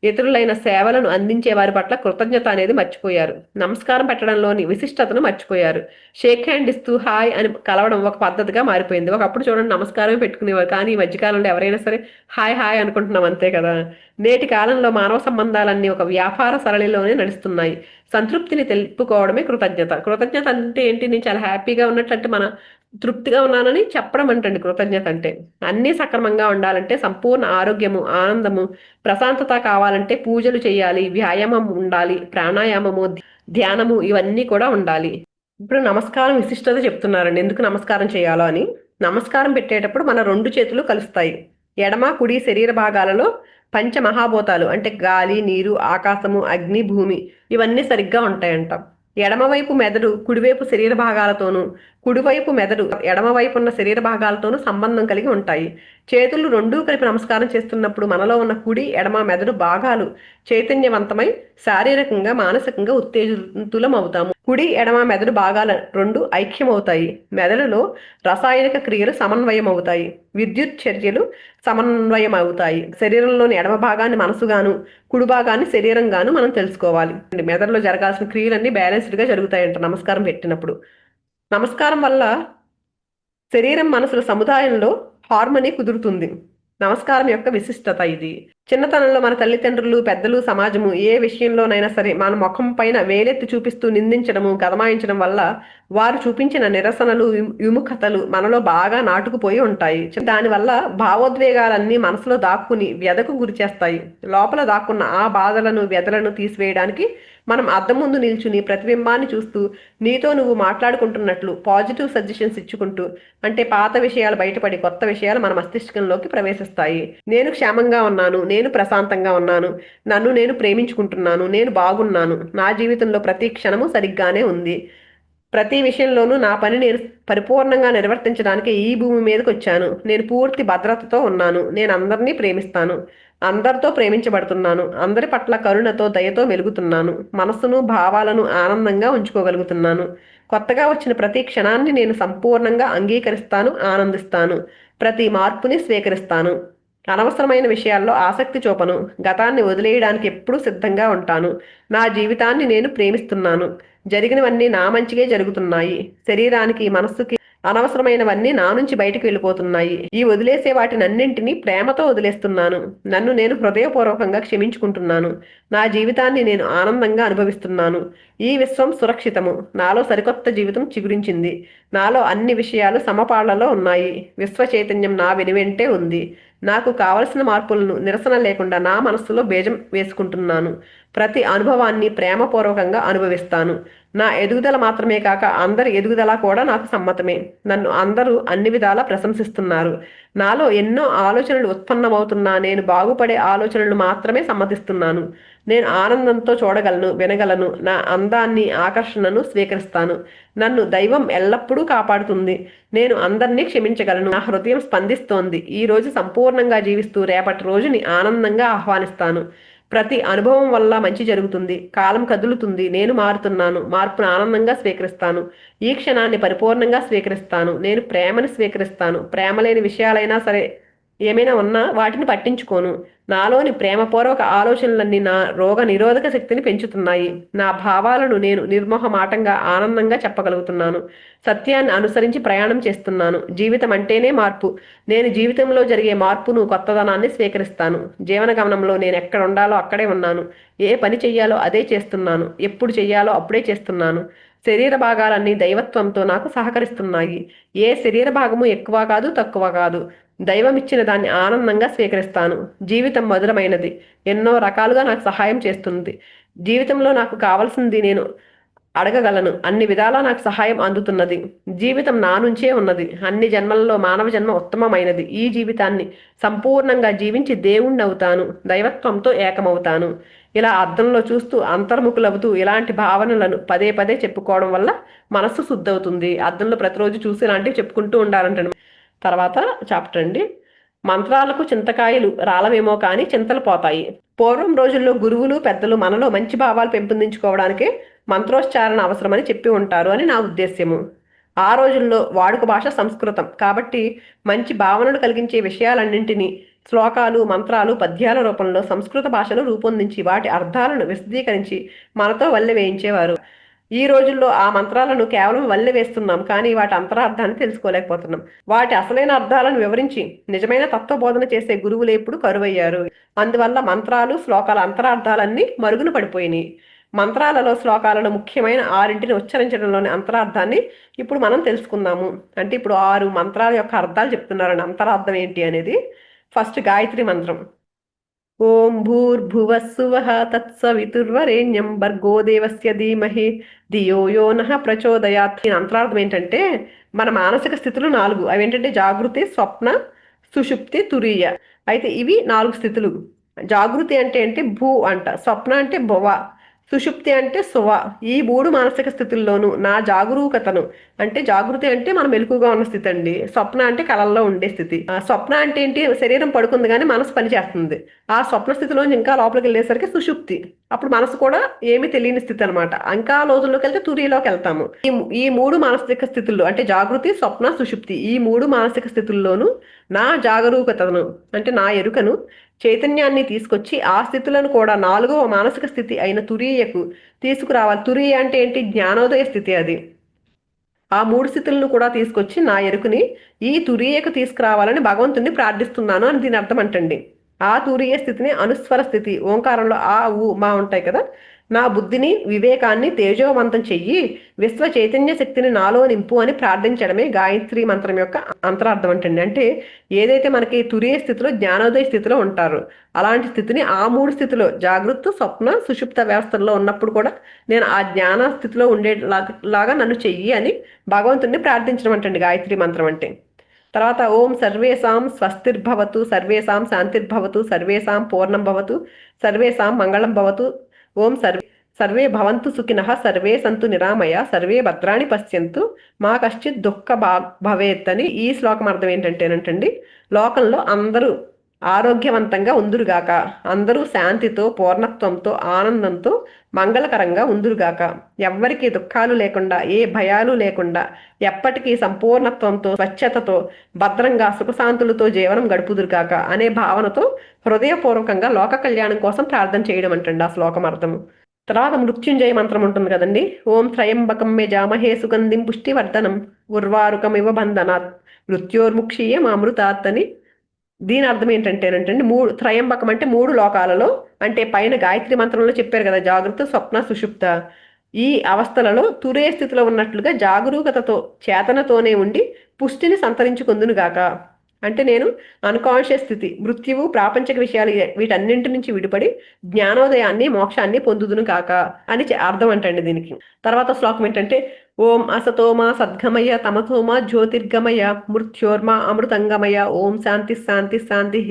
ఇతరులైన సేవలను అందించే వారి పట్ల కృతజ్ఞత అనేది మర్చిపోయారు. నమస్కారం పెట్టడంలోని విశిష్టతను మర్చిపోయారు. షేక్ హ్యాండ్ ఇస్తూ హాయ్ అని కలవడం ఒక పద్ధతిగా మారిపోయింది. ఒకప్పుడు చూడండి నమస్కారమే పెట్టుకునేవారు, కానీ ఈ మధ్యకాలంలో ఎవరైనా సరే హాయ్ హాయ్ అనుకుంటున్నాం అంతే కదా. నేటి కాలంలో మానవ సంబంధాలన్నీ ఒక వ్యాపార సరళిలోనే నడుస్తున్నాయి. సంతృప్తిని తెలుపుకోవడమే కృతజ్ఞత. కృతజ్ఞత అంటే ఏంటి? నేను చాలా హ్యాపీగా ఉన్నట్టు మన తృప్తిగా ఉన్నానని చెప్పడం అంటండి కృతజ్ఞత అంటే. అన్నీ సక్రమంగా ఉండాలంటే సంపూర్ణ ఆరోగ్యము, ఆనందము, ప్రశాంతత కావాలంటే పూజలు చేయాలి, వ్యాయామం ఉండాలి, ప్రాణాయామము, ధ్యానము ఇవన్నీ కూడా ఉండాలి. ఇప్పుడు నమస్కారం విశిష్టత చెప్తున్నారండి, ఎందుకు నమస్కారం చేయాలో అని. నమస్కారం పెట్టేటప్పుడు మన రెండు చేతులు కలుస్తాయి. ఎడమ కుడి శరీర భాగాలలో పంచమహాభూతాలు అంటే గాలి, నీరు, ఆకాశము, అగ్ని, భూమి ఇవన్నీ సరిగ్గా ఉంటాయంట. ఎడమవైపు మెదడు కుడివైపు శరీర భాగాలతోనూ, కుడివైపు మెదడు ఎడమవైపు ఉన్న శరీర భాగాలతోనూ సంబంధం కలిగి ఉంటాయి. చేతులు రెండూ కలిపి నమస్కారం చేస్తున్నప్పుడు మనలో ఉన్న కుడి ఎడమ మెదడు భాగాలు చైతన్యవంతమై శారీరకంగా మానసికంగా ఉత్తేజితులం అవుతాము. కుడి ఎడమ మెదడు భాగాల రెండు ఐక్యమవుతాయి. మెదడులో రసాయనిక క్రియలు సమన్వయం అవుతాయి. విద్యుత్ చర్యలు సమన్వయం అవుతాయి. శరీరంలోని ఎడమ భాగాన్ని మనసుగాను, కుడి భాగాన్ని శరీరంగాను మనం తెలుసుకోవాలి. మెదడులో జరగాల్సిన క్రియలన్నీ బ్యాలెన్స్డ్గా జరుగుతాయంట నమస్కారం పెట్టినప్పుడు. నమస్కారం వల్ల శరీరం మనసుల సముదాయంలో హార్మనీ కుదురుతుంది. నమస్కారం యొక్క విశిష్టత ఇది. చిన్నతనంలో మన తల్లిదండ్రులు, పెద్దలు, సమాజము ఏ విషయంలోనైనా సరే మన ముఖం పైన వేలెత్తి చూపిస్తూ నిందించడము, గదమాయించడం వల్ల వారు చూపించిన నిరసనలు, విముఖతలు మనలో బాగా నాటుకుపోయి ఉంటాయి. దానివల్ల భావోద్వేగాలన్నీ మనసులో దాక్కుని వ్యధకు గురి చేస్తాయి. లోపల దాక్కున్న ఆ బాధలను, వ్యధలను తీసివేయడానికి మనం అద్దం ముందు నిల్చుని ప్రతిబింబాన్ని చూస్తూ నీతో నువ్వు మాట్లాడుకుంటున్నట్లు పాజిటివ్ సజెషన్స్ ఇచ్చుకుంటూ, అంటే పాత విషయాలు బయటపడి కొత్త విషయాలు మన మస్తిష్కంలోకి ప్రవేశిస్తాయి. నేను క్షేమంగా ఉన్నాను, నేను ప్రశాంతంగా ఉన్నాను, నన్ను నేను ప్రేమించుకుంటున్నాను, నేను బాగున్నాను, నా జీవితంలో ప్రతి క్షణము సరిగ్గానే ఉంది, ప్రతి విషయంలోనూ నా పని నేను పరిపూర్ణంగా నిర్వర్తించడానికి ఈ భూమి మీదకి వచ్చాను, నేను పూర్తి భద్రతతో ఉన్నాను, నేను అందరినీ ప్రేమిస్తాను, అందరితో ప్రేమించబడుతున్నాను, అందరి పట్ల కరుణతో దయతో వెలుగుతున్నాను, మనస్సును భావాలను ఆనందంగా ఉంచుకోగలుగుతున్నాను, కొత్తగా వచ్చిన ప్రతి క్షణాన్ని నేను సంపూర్ణంగా అంగీకరిస్తాను, ఆనందిస్తాను, ప్రతి మార్పుని స్వీకరిస్తాను, అనవసరమైన విషయాల్లో ఆసక్తి చూపను, గతాన్ని వదిలేయడానికి ఎప్పుడూ సిద్ధంగా ఉంటాను, నా జీవితాన్ని నేను ప్రేమిస్తున్నాను, జరిగినవన్నీ నా మంచిగా జరుగుతున్నాయి, శరీరానికి మనస్సుకి అనవసరమైనవన్నీ నా నుంచి బయటకు వెళ్ళిపోతున్నాయి, ఈ వదిలేసే వాటినన్నింటినీ ప్రేమతో వదిలేస్తున్నాను, నన్ను నేను హృదయపూర్వకంగా క్షమించుకుంటున్నాను, నా జీవితాన్ని నేను ఆనందంగా అనుభవిస్తున్నాను, ఈ విశ్వం సురక్షితము, నాలో సరికొత్త జీవితం చిగురించింది, నాలో అన్ని విషయాలు సమపాళ్లలో ఉన్నాయి, విశ్వ చైతన్యం నా వెనువెంటే ఉంది, నాకు కావలసిన మార్పులను నిరసన లేకుండా నా మనస్సులో బీజం వేసుకుంటున్నాను, ప్రతి అనుభవాన్ని ప్రేమపూర్వకంగా అనుభవిస్తాను, నా ఎదుగుదల మాత్రమే కాక అందరి ఎదుగుదల కూడా నాకు సమ్మతమే, నన్ను అందరూ అన్ని విధాలా ప్రశంసిస్తున్నారు, నాలో ఎన్నో ఆలోచనలు ఉత్పన్నమవుతున్నా నేను బాగుపడే ఆలోచనలు మాత్రమే సమ్మతిస్తున్నాను, నేను ఆనందంతో చూడగలను, వినగలను, నా అందాన్ని ఆకర్షణను స్వీకరిస్తాను, నన్ను దైవం ఎల్లప్పుడూ కాపాడుతుంది, నేను అందరినీ క్షమించగలను, నా హృదయం స్పందిస్తోంది, ఈ రోజు సంపూర్ణంగా జీవిస్తూ రేపటి రోజుని ఆనందంగా ఆహ్వానిస్తాను, ప్రతి అనుభవం వల్ల మంచి జరుగుతుంది, కాలం కదులుతుంది, నేను మారుతున్నాను, మార్పును ఆనందంగా స్వీకరిస్తాను, ఈ క్షణాన్ని పరిపూర్ణంగా స్వీకరిస్తాను, నేను ప్రేమని స్వీకరిస్తాను, ప్రేమ లేని విషయాలైనా సరే ఏమైనా ఉన్నా వాటిని పట్టించుకోను. నాలోని ప్రేమపూర్వక ఆలోచనలన్నీ నా రోగ నిరోధక శక్తిని పెంచుతున్నాయి. నా భావాలను నేను నిర్మోహమాటంగా ఆనందంగా చెప్పగలుగుతున్నాను. సత్యాన్ని అనుసరించి ప్రయాణం చేస్తున్నాను. జీవితం అంటేనే మార్పు. నేను జీవితంలో జరిగే మార్పును, కొత్తదనాన్ని స్వీకరిస్తాను. జీవన గమనంలో నేను ఎక్కడ ఉండాలో అక్కడే ఉన్నాను. ఏ పని చెయ్యాలో అదే చేస్తున్నాను. ఎప్పుడు చెయ్యాలో అప్పుడే చేస్తున్నాను. శరీర భాగాలన్నీ దైవత్వంతో నాకు సహకరిస్తున్నాయి. ఏ శరీర భాగము ఎక్కువ కాదు, తక్కువ కాదు. దైవం ఇచ్చిన దాన్ని ఆనందంగా స్వీకరిస్తాను. జీవితం మధురమైనది. ఎన్నో రకాలుగా నాకు సహాయం చేస్తుంది. జీవితంలో నాకు కావలసింది నేను అడగగలను. అన్ని విధాలా నాకు సహాయం అందుతున్నది. జీవితం నా నుంచే ఉన్నది. అన్ని జన్మలలో మానవ జన్మ ఉత్తమమైనది. ఈ జీవితాన్ని సంపూర్ణంగా జీవించి దేవుణ్ణి అవుతాను. దైవత్వంతో ఏకమవుతాను. ఇలా అద్దంలో చూస్తూ అంతర్ముఖులవుతూ ఇలాంటి భావనలను పదే పదే చెప్పుకోవడం వల్ల మనస్సు శుద్ధవుతుంది. అద్దంలో ప్రతిరోజు చూసి ఇలాంటివి చెప్పుకుంటూ ఉండాలంటండి. తర్వాత చాప్టర్ అండి. మంత్రాలకు చింతకాయలు రాలవేమో కానీ చింతలు పోతాయి. పూర్వం రోజుల్లో గురువులు పెద్దలు మనలో మంచి భావాలు పెంపొందించుకోవడానికే మంత్రోచ్చారణ అవసరమని చెప్పి ఉంటారు అని నా ఉద్దేశ్యము. ఆ రోజుల్లో వాడుక భాష సంస్కృతం కాబట్టి మంచి భావనలు కలిగించే విషయాలన్నింటినీ శ్లోకాలు, మంత్రాలు, పద్యాల రూపంలో సంస్కృత భాషలో రూపొందించి వాటి అర్థాలను విశదీకరించి మనతో వల్లె వేయించేవారు. ఈ రోజుల్లో ఆ మంత్రాలను కేవలం వల్లె వేస్తున్నాం కానీ వాటి అంతరార్థాన్ని తెలుసుకోలేకపోతున్నాం. వాటి అసలైన అర్థాలను వివరించి నిజమైన తత్వబోధన చేసే గురువులు ఎప్పుడు కరువయ్యారు. అందువల్ల మంత్రాలు, శ్లోకాల అంతరార్థాలన్నీ మరుగున పడిపోయినాయి. మంత్రాలలో, శ్లోకాలలో ముఖ్యమైన 6ంటిని ఉచ్చరించడంలోని అంతరార్థాన్ని ఇప్పుడు మనం తెలుసుకుందాము. అంటే ఇప్పుడు 6 మంత్రాల యొక్క అర్థాలు చెప్తున్నారండి. అంతరార్థం ఏంటి అనేది. ఫస్ట్ గాయత్రి మంత్రం. ఓం భూర్భువస్సువః తత్సవితుర్వరేణ్యం భర్గో దేవస్య ధీమహి ధియో యో నః ప్రచోదయాత్. దీని అంతరార్థం ఏంటంటే మన మానసిక స్థితులు 4. అవి ఏంటంటే జాగృతి, స్వప్న, సుషుప్తి, తురీయ. అయితే ఇవి 4 స్థితులు. జాగృతి అంటే భూ అంట, స్వప్న అంటే భువ, సుషుప్తి అంటే సువ. ఈ 3 మానసిక స్థితుల్లోనూ నా జాగరూకతను, అంటే జాగృతి అంటే మనం మెలకుగా ఉన్న స్థితి అండి. స్వప్న అంటే కళల్లో ఉండే స్థితి. స్వప్న అంటే ఏంటి, శరీరం పడుకుంది కానీ మనసు పనిచేస్తుంది. ఆ స్వప్న స్థితిలో ఇంకా లోపలికి వెళ్ళేసరికి సుషుప్తి. అప్పుడు మనసు కూడా ఏమీ తెలియని స్థితి అనమాట. ఇంకా లోతుల్లోకి వెళ్తే తురిలోకి వెళ్తాము. ఈ 3 మానసిక స్థితుల్లో అంటే జాగృతి, స్వప్న, సుషుప్తి, ఈ 3 మానసిక స్థితుల్లోనూ నా జాగరూకతను, అంటే నా ఎరుకను, చైతన్యాన్ని తీసుకొచ్చి ఆ స్థితులను కూడా 4వ మానసిక స్థితి అయిన తురీయకు తీసుకురావాలి. తురీయ అంటే ఏంటి, జ్ఞానోదయ స్థితి. అది ఆ 3 స్థితులను కూడా తీసుకొచ్చి నా ఎరుకుని ఈ తురీయకు తీసుకురావాలని భగవంతుణ్ణి ప్రార్థిస్తున్నాను అని దీని అర్థం అంటండి. ఆ తురీయ స్థితిని అనుస్వర స్థితి. ఓంకారంలో ఆ ఊ మా ఉంటాయి కదా. నా బుద్ధిని, వివేకాన్ని తేజోవంతం చెయ్యి, విశ్వ చైతన్య శక్తిని నాలో నింపు అని ప్రార్థించడమే గాయత్రి మంత్రం యొక్క అంతరార్థం అంటండి. అంటే ఏదైతే మనకి తురీయ స్థితిలో, జ్ఞానోదయ స్థితిలో ఉంటారో అలాంటి స్థితిని ఆ 3 స్థితిలో జాగృత, స్వప్న, సుషుప్త వ్యవస్థల్లో ఉన్నప్పుడు కూడా నేను ఆ జ్ఞాన స్థితిలో ఉండేలాగా నన్ను చెయ్యి అని భగవంతుడిని ప్రార్థించడం అంటండి గాయత్రి మంత్రం అంటే. తర్వాత ఓం సర్వేషాం స్వస్తిర్భవతు, సర్వేషాం శాంతిర్భవతు, సర్వేషాం పూర్ణం భవతు, సర్వేషాం మంగళం భవతు, ఓం సర్వే భవంతు సుఖినః, సర్వే సంతు నిరామయ, సర్వే భద్రాణి పశ్యంతు, మా కశ్చిత్ దుఃఖ భవేత్ అని. ఈ శ్లోకం అర్థం ఏంటంటేనంటండి, లోకంలో అందరూ ఆరోగ్యవంతంగా ఉందురుగాక, అందరూ శాంతితో, పూర్ణత్వంతో, ఆనందంతో, మంగళకరంగా ఉందురుగాక, ఎవ్వరికీ దుఃఖాలు లేకుండా, ఏ భయాలు లేకుండా, ఎప్పటికీ సంపూర్ణత్వంతో, స్వచ్ఛతతో, భద్రంగా సుఖశాంతులతో జీవనం గడుపుదురుగాక అనే భావనతో హృదయపూర్వకంగా లోక కళ్యాణం కోసం ప్రార్థన చేయడం అంటండి ఆ శ్లోకం అర్థము. తర్వాత మృత్యుంజయ మంత్రం ఉంటుంది కదండి. ఓం త్రయంబకం మే జామహే సుగంధిం పుష్టివర్ధనం ఉర్వారుకమివ బంధనాత్ మృత్యోర్ముక్షీయ మామృతాత్ అని. దీని అర్థం ఏంటంటేనంటే 3 త్రయంబకం అంటే 3 లోకాలలో, అంటే పైన గాయత్రి మంత్రంలో చెప్పారు కదా జాగృత, స్వప్న, సుషుప్త. ఈ అవస్థలలో తురే స్థితిలో ఉన్నట్లుగా జాగరూకతతో, చేతనతోనే ఉండి పుష్టిని సంతరించుకుందునుగాక. అంటే నేను అన్కాన్షియస్ స్థితి, మృత్యువు, ప్రాపంచిక విషయాలు వీటన్నింటి నుంచి విడిపడి జ్ఞానోదయాన్ని, మోక్షాన్ని పొందుదును కాక అని అర్థం అంటండి దీనికి. తర్వాత శ్లోకం ఏంటంటే ఓం అసతోమా సద్గమయ, తమసోమా జ్యోతిర్గమయ, మృత్యోర్మా అమృతంగమయ, ఓం శాంతి శాంతి శాంతి.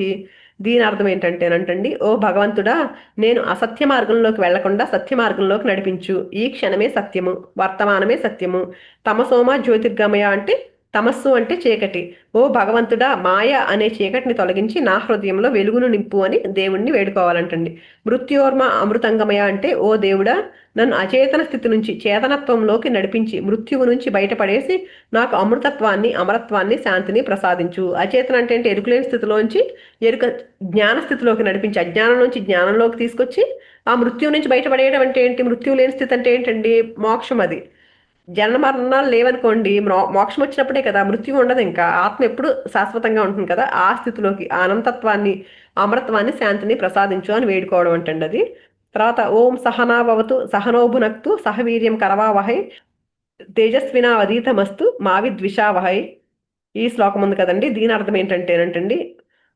దీని అర్థం ఏంటంటేనంటండి, ఓ భగవంతుడా, నేను అసత్య మార్గంలోకి వెళ్లకుండా సత్య మార్గంలోకి నడిపించు. ఈ క్షణమే సత్యము, వర్తమానమే సత్యము. తమసోమా జ్యోతిర్గమయ అంటే తమస్సు అంటే చీకటి. ఓ భగవంతుడా, మాయ అనే చీకటిని తొలగించి నా హృదయంలో వెలుగును నింపు అని దేవుణ్ణి వేడుకోవాలంటండి. మృత్యోర్మ అమృతంగమయ అంటే ఓ దేవుడా, నన్ను అచేతన స్థితి నుంచి చేతనత్వంలోకి నడిపించి మృత్యువు నుంచి బయటపడేసి నాకు అమృతత్వాన్ని, అమరత్వాన్ని, శాంతిని ప్రసాదించు. అచేతన అంటే ఎరుకులేని స్థితిలోంచి ఎరుక జ్ఞాన స్థితిలోకి నడిపించి, అజ్ఞానం నుంచి జ్ఞానంలోకి తీసుకొచ్చి ఆ మృత్యువు నుంచి బయటపడేయడం అంటే ఏంటి? మృత్యువు లేని స్థితి అంటే ఏంటండి? మోక్షం. అది జన్మ మరణాలు లేవనుకోండి, మోక్షం వచ్చినప్పుడే కదా, మృత్యు ఉండదు. ఇంకా ఆత్మ ఎప్పుడు శాశ్వతంగా ఉంటుంది కదా, ఆ స్థితిలోకి అనంతత్వాన్ని, అమరత్వాన్ని, శాంతిని ప్రసాదించు అని వేడుకోవడం అంటండి అది. తర్వాత ఓం సహనాభవతు సహనోభునక్తు సహవీర్యం కరవావహై తేజస్వినావధీతమస్తు మావిద్విషావహై. ఈ శ్లోకం ఉంది కదండి, దీని అర్థం ఏంటంటేనంటండి,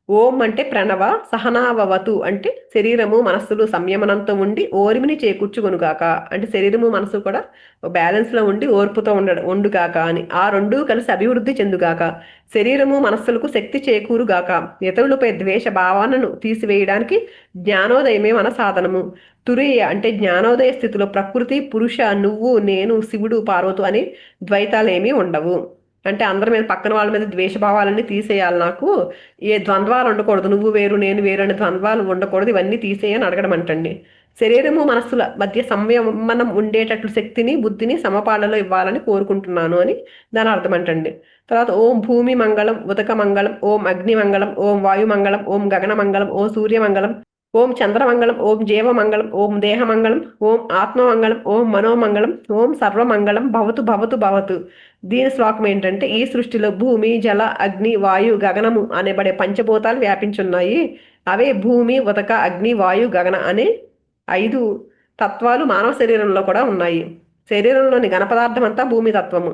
ఓం అంటే ప్రణవ, సహనావవతు అంటే శరీరము మనస్సులు సంయమనంతో ఉండి ఓర్మిని చేకూర్చుకొనుగాక. అంటే శరీరము మనసు కూడా బ్యాలెన్స్లో ఉండి ఓర్పుతో ఉండుగాక అని. ఆ రెండూ కలిసి అభివృద్ధి చెందుగాక. శరీరము మనస్సులకు శక్తి చేకూరుగాక. ఇతరులపై ద్వేష భావనను తీసివేయడానికి జ్ఞానోదయమే మన సాధనము. తురియ అంటే జ్ఞానోదయ స్థితిలో ప్రకృతి, పురుష, నువ్వు, నేను, శివుడు, పార్వతు అని ద్వైతాలేమీ ఉండవు. అంటే అందరి మీద, పక్కన వాళ్ళ మీద ద్వేషభావాలన్నీ తీసేయాలి. నాకు ఏ ద్వంద్వాలు ఉండకూడదు, నువ్వు వేరు నేను వేరు అనే ద్వంద్వాలు ఉండకూడదు, ఇవన్నీ తీసేయని అడగడం అంటండి. శరీరము మనస్సుల మధ్య సంయమనం ఉండేటట్లు శక్తిని, బుద్ధిని సమపాలలో ఇవ్వాలని కోరుకుంటున్నాను అని దాని అర్థం అంటండి. తర్వాత ఓం భూమి మంగళం, ఉదక మంగళం, ఓం అగ్ని మంగళం, ఓం వాయు మంగళం, ఓం గగన మంగళం, ఓం సూర్య మంగళం, ఓం చంద్రమంగళం, ఓం జీవమంగళం, ఓం దేహమంగళం, ఓం ఆత్మమంగళం, ఓం మనోమంగళం, ఓం సర్వమంగళం భవతు భవతు భవతు. దీని శ్లోకం ఏంటంటే, ఈ సృష్టిలో భూమి, జల, అగ్ని, వాయు, గగనము అనేబడే పంచభూతాలు వ్యాపించున్నాయి. అవే భూమి, ఉదక, అగ్ని, వాయు, గగన అనే 5 తత్వాలు మానవ శరీరంలో కూడా ఉన్నాయి. శరీరంలోని ఘన పదార్థం అంతా భూమి తత్వము.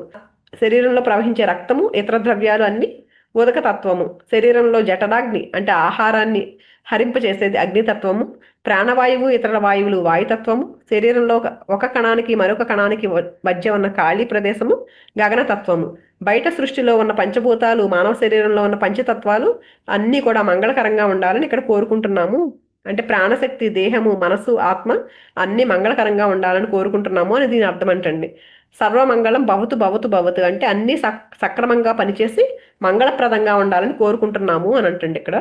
శరీరంలో ప్రవహించే రక్తము, ఇతర ద్రవ్యాలు అన్ని ఉదక తత్వము. శరీరంలో జఠరాగ్ని అంటే ఆహారాన్ని హరింపచేసేది అగ్నితత్వము. ప్రాణవాయువు, ఇతర వాయువులు వాయుతత్వము. శరీరంలో ఒక కణానికి మరొక కణానికి మధ్య ఉన్న ఖాళీ ప్రదేశము గగనతత్వము. బయట సృష్టిలో ఉన్న పంచభూతాలు, మానవ శరీరంలో ఉన్న పంచతత్వాలు అన్నీ కూడా మంగళకరంగా ఉండాలని ఇక్కడ కోరుకుంటున్నాము. అంటే ప్రాణశక్తి, దేహము, మనసు, ఆత్మ అన్నీ మంగళకరంగా ఉండాలని కోరుకుంటున్నాము అని దీని అర్థం అంటండి. సర్వమంగళం భవతు భవతు భవతు అంటే అన్నీ సక్రమంగా పనిచేసి మంగళప్రదంగా ఉండాలని కోరుకుంటున్నాము అని అంటండి ఇక్కడ.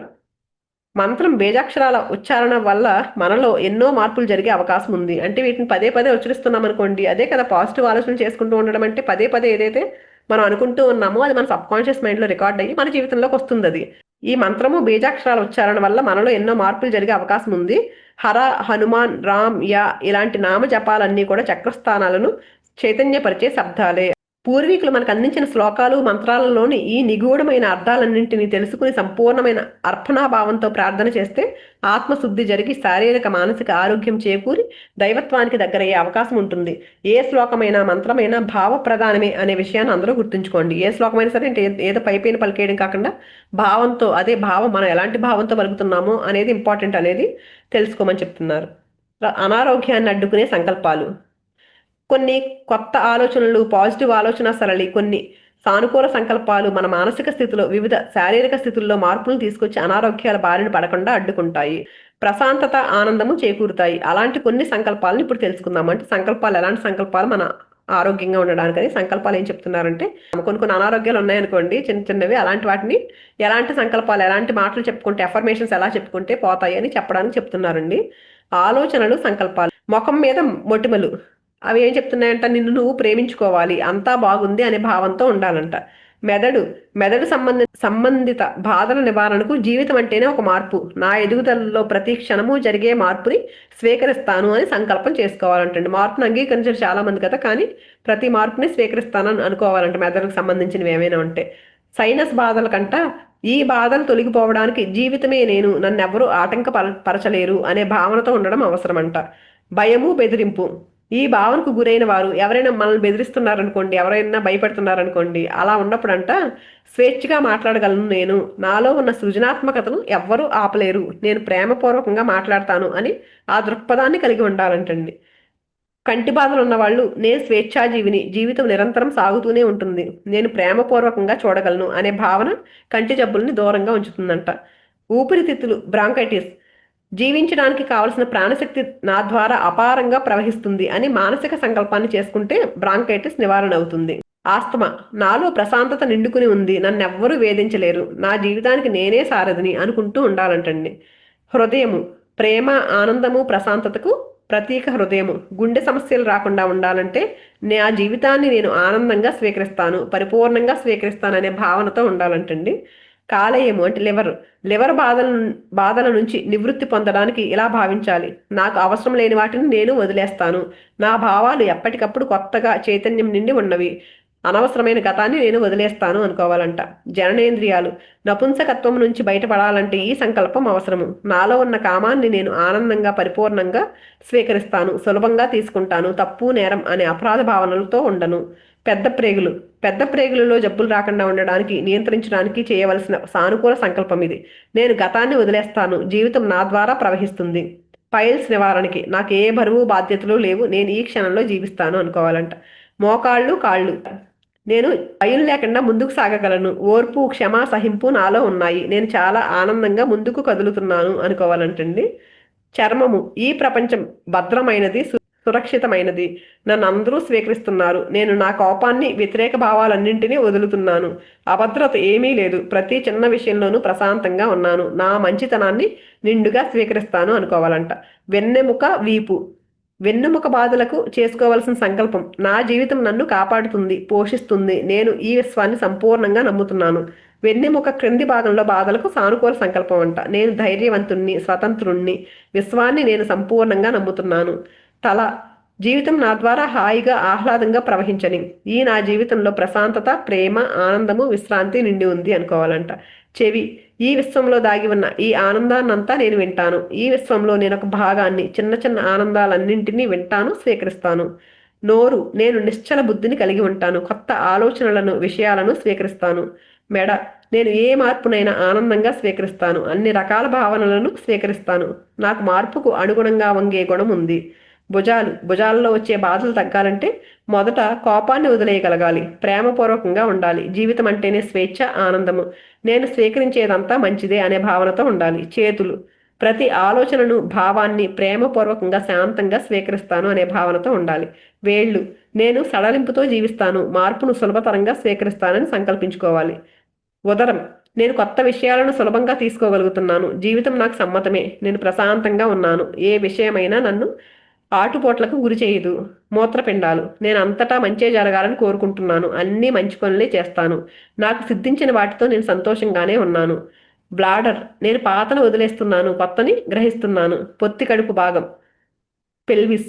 మంత్రం బీజాక్షరాల ఉచ్చారణ వల్ల మనలో ఎన్నో మార్పులు జరిగే అవకాశం ఉంది. అంటే వీటిని పదే పదే ఉచ్చరిస్తున్నాం అనుకోండి, అదే కదా పాజిటివ్ ఆలోచనలు చేసుకుంటూ ఉండడం అంటే. పదే పదే ఏదైతే మనం అనుకుంటూ ఉన్నామో అది మన సబ్కాన్షియస్ మైండ్లో రికార్డ్ అయ్యి మన జీవితంలోకి వస్తుంది అది. ఈ మంత్రము బీజాక్షరాల ఉచ్చారణ వల్ల మనలో ఎన్నో మార్పులు జరిగే అవకాశం ఉంది. హర, హనుమాన్, రామ్, యా ఇలాంటి నామ జపాలన్నీ కూడా చక్రస్థానాలను చైతన్యపరిచే శబ్దాలే. పూర్వీకులు మనకు అందించిన శ్లోకాలు, మంత్రాలలోని ఈ నిగూఢమైన అర్థాలన్నింటినీ తెలుసుకుని సంపూర్ణమైన అర్పణాభావంతో ప్రార్థన చేస్తే ఆత్మశుద్ధి జరిగి శారీరక, మానసిక ఆరోగ్యం చేకూరి దైవత్వానికి దగ్గరయ్యే అవకాశం ఉంటుంది. ఏ శ్లోకమైనా, మంత్రమైనా భావప్రధానమే అనే విషయాన్ని అందరూ గుర్తుంచుకోండి. ఏ శ్లోకమైనా సరే అంటే ఏదో పైపైన పలికేయడం కాకుండా భావంతో, అదే భావం మనం ఎలాంటి భావంతో పలుకుతున్నామో అనేది ఇంపార్టెంట్ అనేది తెలుసుకోమని చెప్తున్నారు. అనారోగ్యాన్ని అడ్డుకునే సంకల్పాలు. కొన్ని కొత్త ఆలోచనలు, పాజిటివ్ ఆలోచన సరళి, కొన్ని సానుకూల సంకల్పాలు మన మానసిక స్థితిలో వివిధ శారీరక స్థితుల్లో మార్పులను తీసుకొచ్చి అనారోగ్యాల బారిన పడకుండా అడ్డుకుంటాయి. ప్రశాంతత, ఆనందము చేకూరుతాయి. అలాంటి కొన్ని సంకల్పాలను ఇప్పుడు తెలుసుకుందాం. అంటే సంకల్పాలు, ఎలాంటి సంకల్పాలు మన ఆరోగ్యంగా ఉండడానికని సంకల్పాలు ఏం చెప్తున్నారంటే, కొన్ని కొన్ని అనారోగ్యాలు ఉన్నాయనుకోండి, చిన్న చిన్నవి, అలాంటి వాటిని ఎలాంటి సంకల్పాలు, ఎలాంటి మాటలు చెప్పుకుంటే, అఫర్మేషన్స్ ఎలా చెప్పుకుంటే పోతాయి అని చెప్పడానికి చెప్తున్నారండి. ఆలోచనలు, సంకల్పాలు. ముఖం మీద మొటిమలు, అవి ఏం చెప్తున్నాయంట, నిన్ను నువ్వు ప్రేమించుకోవాలి, అంతా బాగుంది అనే భావంతో ఉండాలంట. మెదడు సంబంధిత బాధల నివారణకు జీవితం అంటేనే ఒక మార్పు. నా ఎదుగుదలలో ప్రతి క్షణము జరిగే మార్పుని స్వీకరిస్తాను అని సంకల్పం చేసుకోవాలంటండి. మార్పును అంగీకరించారు చాలా మంది కదా, కానీ ప్రతి మార్పుని స్వీకరిస్తానని అనుకోవాలంట. మెదడుకు సంబంధించినవి ఏమైనా ఉంటే. సైనస్ బాధల కంట ఈ బాధలు తొలగిపోవడానికి జీవితమే నేను, నన్నెవరూ పరచలేరు అనే భావనతో ఉండడం అవసరమంట. భయము, బెదిరింపు. ఈ భావనకు గురైన వారు ఎవరైనా మనల్ని బెదిరిస్తున్నారనుకోండి, ఎవరైనా భయపెడుతున్నారనుకోండి, అలా ఉన్నప్పుడంట స్వేచ్ఛగా మాట్లాడగలను నేను, నాలో ఉన్న సృజనాత్మకతను ఎవ్వరూ ఆపలేరు, నేను ప్రేమపూర్వకంగా మాట్లాడతాను అని ఆ దృక్పథాన్ని కలిగి ఉండాలంటండి. కంటి బాధలు ఉన్నవాళ్ళు, నేను స్వేచ్ఛాజీవిని, జీవితం నిరంతరం సాగుతూనే ఉంటుంది, నేను ప్రేమపూర్వకంగా చూడగలను అనే భావన కంటి జబ్బుల్ని దూరంగా ఉంచుతుందంట. ఊపిరితిత్తులు, బ్రాంకైటిస్. జీవించడానికి కావలసిన ప్రాణశక్తి నా ద్వారా అపారంగా ప్రవహిస్తుంది అని మానసిక సంకల్పాన్ని చేసుకుంటే బ్రాంకైటిస్ నివారణ అవుతుంది. ఆస్తమా, నాలో ప్రశాంతత నిండుకుని ఉంది, నన్నెవ్వరూ వేధించలేరు, నా జీవితానికి నేనే సారథిని అనుకుంటూ ఉండాలంటండి. హృదయము, ప్రేమ, ఆనందము, ప్రశాంతతకు ప్రతీక హృదయము. గుండె సమస్యలు రాకుండా ఉండాలంటే నా జీవితాన్ని నేను ఆనందంగా స్వీకరిస్తాను, పరిపూర్ణంగా స్వీకరిస్తాననే భావనతో ఉండాలంటండి. కాలేయము అంటే లివర్, లివర్ బాధల నుంచి నివృత్తి పొందడానికి ఇలా భావించాలి: నాకు అవసరం లేని వాటిని నేను వదిలేస్తాను, నా భావాలు ఎప్పటికప్పుడు కొత్తగా చైతన్యం నిండి ఉన్నవి, అనవసరమైన గతాన్ని నేను వదిలేస్తాను అనుకోవాలంట. జననేంద్రియాలు, నపుంసకత్వం నుంచి బయటపడాలంటే ఈ సంకల్పం అవసరము. నాలో ఉన్న కామాన్ని నేను ఆనందంగా పరిపూర్ణంగా స్వీకరిస్తాను, సులభంగా తీసుకుంటాను, తప్పు నేరం అనే అపరాధ భావనలతో ఉండను. పెద్ద ప్రేగులు, పెద్ద ప్రేగులలో జబ్బులు రాకుండా ఉండడానికి నియంత్రించడానికి చేయవలసిన సానుకూల సంకల్పం ఇది. నేను గతాన్ని వదిలేస్తాను, జీవితం నా ద్వారా ప్రవహిస్తుంది. పైల్స్ నివారణకి నాకు ఏ బరువు బాధ్యతలు లేవు, నేను ఈ క్షణంలో జీవిస్తాను అనుకోవాలంట. మోకాళ్ళు, కాళ్ళు, నేను భయం లేకుండా ముందుకు సాగగలను, ఓర్పు, క్షమ, సహింపు నాలో ఉన్నాయి, నేను చాలా ఆనందంగా ముందుకు కదులుతున్నాను అనుకోవాలంటండి. చర్మము, ఈ ప్రపంచం భద్రమైనది, సురక్షితమైనది, నన్ను అందరూ స్వీకరిస్తున్నారు, నేను నా కోపాన్ని, వ్యతిరేక భావాలన్నింటినీ వదులుతున్నాను, అభద్రత ఏమీ లేదు, ప్రతి చిన్న విషయంలోనూ ప్రశాంతంగా ఉన్నాను, నా మంచితనాన్ని నిండుగా స్వీకరిస్తాను అనుకోవాలంట. వెన్నెముక, వీపు, వెన్నుముక బాధలకు చేసుకోవలసిన సంకల్పం: నా జీవితం నన్ను కాపాడుతుంది, పోషిస్తుంది, నేను ఈ విశ్వాన్ని సంపూర్ణంగా నమ్ముతున్నాను. వెన్నెముక క్రింది భాగంలో బాధలకు సానుకూల సంకల్పం అంట: నేను ధైర్యవంతుణ్ణి, స్వతంత్రుణ్ణి, విశ్వాన్ని నేను సంపూర్ణంగా నమ్ముతున్నాను. తల, జీవితం నా ద్వారా హాయిగా, ఆహ్లాదంగా ప్రవహించని, ఈ నా జీవితంలో ప్రశాంతత, ప్రేమ, ఆనందము, విశ్రాంతి నిండి ఉంది అనుకోవాలంట. చెవి, ఈ విశ్వంలో దాగి ఉన్న ఈ ఆనందాన్నంతా నేను వింటాను, ఈ విశ్వంలో నేను ఒక భాగాన్ని, చిన్న చిన్న ఆనందాలన్నింటినీ వింటాను, స్వీకరిస్తాను. నోరు, నేను నిశ్చల బుద్ధిని కలిగి ఉంటాను, కొత్త ఆలోచనలను, విషయాలను స్వీకరిస్తాను. మెడ, నేను ఏ మార్పునైనా ఆనందంగా స్వీకరిస్తాను, అన్ని రకాల భావనలను స్వీకరిస్తాను, నాకు మార్పుకు అనుగుణంగా వంగే గుణం ఉంది. భుజాలు, భుజాలలో వచ్చే బాధలు తగ్గాలంటే మొదట కోపాన్ని వదిలేయగలగాలి, ప్రేమపూర్వకంగా ఉండాలి, జీవితం అంటేనే స్వేచ్ఛ, ఆనందము, నేను స్వీకరించేదంతా మంచిదే అనే భావనతో ఉండాలి. చేతులు, ప్రతి ఆలోచనను, భావాన్ని ప్రేమపూర్వకంగా, శాంతంగా స్వీకరిస్తాను అనే భావనతో ఉండాలి. వేళ్ళు, నేను సడలింపుతో జీవిస్తాను, మార్పును సులభతరంగా స్వీకరిస్తానని సంకల్పించుకోవాలి. ఉదరం, నేను కొత్త విషయాలను సులభంగా తీసుకోగలుగుతున్నాను, జీవితం నాకు సమ్మతమే, నేను ప్రశాంతంగా ఉన్నాను, ఏ విషయమైనా నన్ను ఆటుపోట్లకు గురి చేయదు. మూత్రపిండాలు, నేను అంతటా మంచే జరగాలని కోరుకుంటున్నాను, అన్నీ మంచి పనులే చేస్తాను, నాకు సిద్ధించిన వాటితో నేను సంతోషంగానే ఉన్నాను. బ్లాడర్, నేను పాతను వదిలేస్తున్నాను, కొత్తని గ్రహిస్తున్నాను. పొత్తి కడుపు భాగం, పెల్విస్,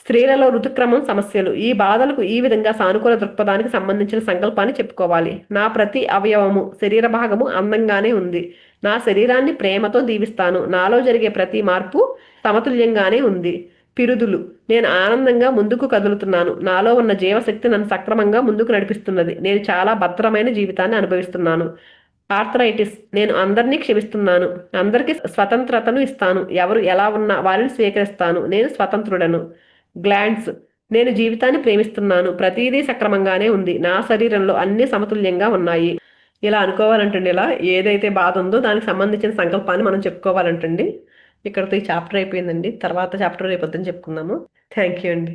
స్త్రీలలో ఋతుక్రమం సమస్యలు, ఈ బాధలకు ఈ విధంగా సానుకూల దృక్పథానికి సంబంధించిన సంకల్పాన్ని చెప్పుకోవాలి. నా ప్రతి అవయవము, శరీర భాగము అందంగానే ఉంది, నా శరీరాన్ని ప్రేమతో దీవిస్తాను, నాలో జరిగే ప్రతి మార్పు సమతుల్యంగానే ఉంది. పిరుదులు, నేను ఆనందంగా ముందుకు కదులుతున్నాను, నాలో ఉన్న జీవశక్తి నన్ను సక్రమంగా ముందుకు నడిపిస్తున్నది, నేను చాలా భద్రమైన జీవితాన్ని అనుభవిస్తున్నాను. ఆర్థరైటిస్, నేను అందరినీ క్షమిస్తున్నాను, అందరికీ స్వతంత్రతను ఇస్తాను, ఎవరు ఎలా ఉన్నా వారిని స్వీకరిస్తాను, నేను స్వతంత్రుడను. గ్లాండ్స్, నేను జీవితాన్ని ప్రేమిస్తున్నాను, ప్రతిదీ సక్రమంగానే ఉంది, నా శరీరంలో అన్ని సమతుల్యంగా ఉన్నాయి. ఇలా అనుకోవాలంటండి. ఇలా ఏదైతే బాధ ఉందో దానికి సంబంధించిన సంకల్పాన్ని మనం చెప్పుకోవాలంటండి. ఇక్కడితో ఈ చాప్టర్ అయిపోయిందండి. తర్వాత చాప్టర్ రేపొద్దున చెప్పుకుందాము. థ్యాంక్ యూ అండి.